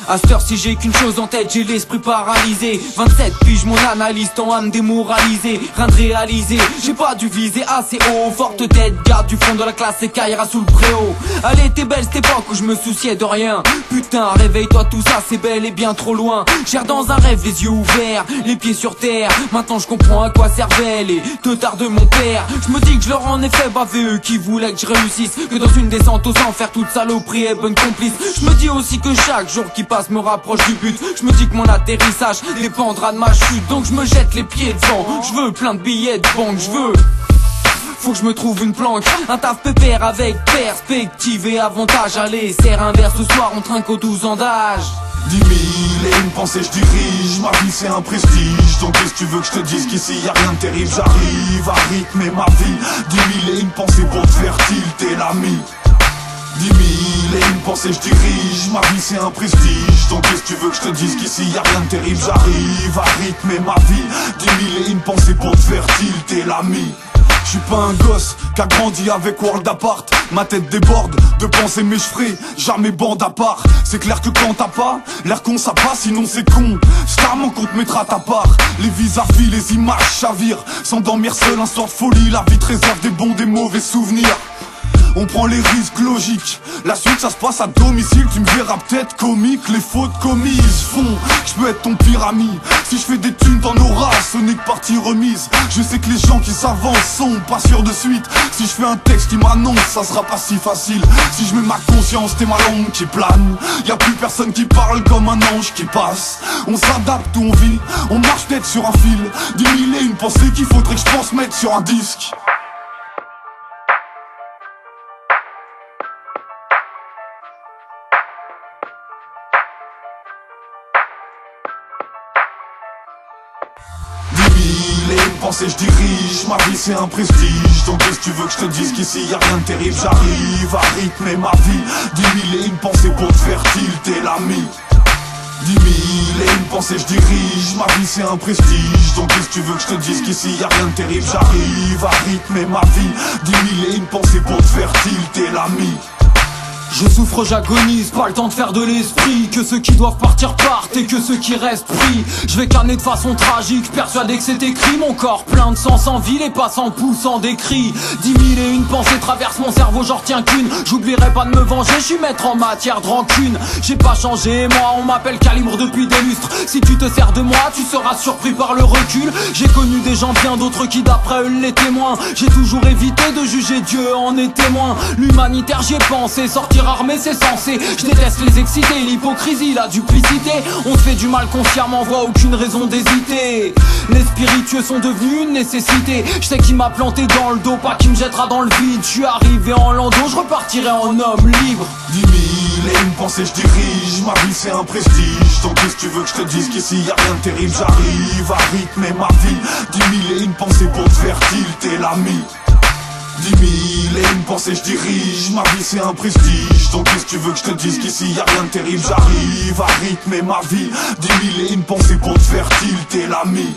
À cette heure si j'ai qu'une chose en tête, j'ai l'esprit paralysé. 27 piges mon analyse tend à me démoraliser. Rien de réalisé, j'ai pas dû viser assez haut. Forte tête, garde du fond de la classe et caillera sous le préau. Elle était belle cette époque où je me souciais de rien. Putain réveille-toi, tout ça c'est bel et bien trop loin. J'erre dans un rêve, les yeux ouverts, les pieds sur terre. Maintenant je comprends à quoi servaient les teutards de mon père. Je me dis que je leur en ai fait baver, eux qui voulaient que je réussisse. Que dans une descente aux enfers toute saloperie est bonne complice. Je me dis aussi que chaque jour qui passe me rapproche du but. Je me dis que mon atterrissage dépendra de ma chute. Donc je me jette les pieds devant. Je veux plein de billets de banque, je veux. Faut que je me trouve une planque, un taf pépère avec perspective et avantage. Allez, serre un verre ce soir, on trinque aux 12 ans d'âge. 10 000 et une pensée je dirige. Ma vie c'est un prestige. Donc qu'est-ce que tu veux que je te dise qu'ici y'a rien de terrible. J'arrive à rythmer ma vie. 10 000 et une pensée pour te faire tilter l'ami. 10 000 et une pensée je dirige. Ma vie c'est un prestige. Donc qu'est-ce que tu veux que je te dise qu'ici y'a rien de terrible. J'arrive à rythmer ma vie. 10 000 et une pensée pour te faire tilter l'ami. Je suis pas un gosse qui a grandi avec World Apart. Ma tête déborde de pensées mais je ferai jamais bande à part. C'est clair que quand t'as pas l'air con ça passe, sinon c'est con. Starment qu'on te mettra à ta part. Les vis-à-vis, les images chavirent. S'endormir seul, un sort de folie. La vie te réserve des bons, des mauvais souvenirs. On prend les risques logiques. La suite ça se passe à domicile. Tu me verras peut-être comique. Les fautes commises font je peux être ton pire ami. Si je fais des thunes t'en auras, ce n'est que partie remise. Je sais que les gens qui s'avancent sont pas sûrs de suite. Si je fais un texte qui m'annonce, ça sera pas si facile. Si je mets ma conscience, t'es ma langue qui plane. Y'a plus personne qui parle comme un ange qui passe. On s'adapte où on vit, on marche peut-être sur un fil. 10 000 et une pensée qu'il faudrait que je pense mettre sur un disque. Et une pensée je dirige, ma vie c'est un prestige. Donc qu'est-ce que tu veux que je te dise qu'ici y'a rien de terrible. J'arrive à rythmer ma vie. 10 000 et une pensée pour te faire tilter l'ami. 10 000 et une pensée je dirige, ma vie c'est un prestige. Donc qu'est-ce que tu veux que je te dise qu'ici y'a rien de terrible. J'arrive à rythmer ma vie. 10 000 et une pensée pour te faire tilter l'ami. Je souffre, j'agonise, pas le temps de faire de l'esprit. Que ceux qui doivent partir partent et que ceux qui restent pris. Je vais canner de façon tragique, persuadé que c'est écrit. Mon corps plein de sang sans vie, les passants poussant des cris. 10 000 et une pensée traversent mon cerveau, j'en retiens qu'une. J'oublierai pas de me venger, je suis maître en matière de rancune. J'ai pas changé, moi on m'appelle Calibre depuis des lustres. Si tu te sers de moi, tu seras surpris par le recul. J'ai connu des gens bien d'autres qui d'après eux les témoins. J'ai toujours évité de juger, Dieu en est témoin. L'humanitaire j'y ai pensé, sortir armé c'est censé. Je déteste les excités, l'hypocrisie, la duplicité. On se fait du mal consciemment, voit aucune raison d'hésiter. Les spiritueux sont devenus une nécessité. Je sais qui m'a planté dans le dos, pas qui me jettera dans le vide. Je suis arrivé en landau, je repartirai en homme libre. 10 000 et une pensée je dirige, ma vie c'est un prestige. Donc qu'est-ce que tu veux que je te dise qu'ici y'a rien de terrible. J'arrive à rythmer ma vie. 10 000 et une pensée pour te faire tilter l'ami. 10 000 et une pensée je dirige, ma vie c'est un prestige. Donc qu'est-ce que tu veux que je te dise qu'ici y'a rien de terrible. J'arrive à rythmer ma vie. 10 000 et une pensée pour te faire tilter l'ami.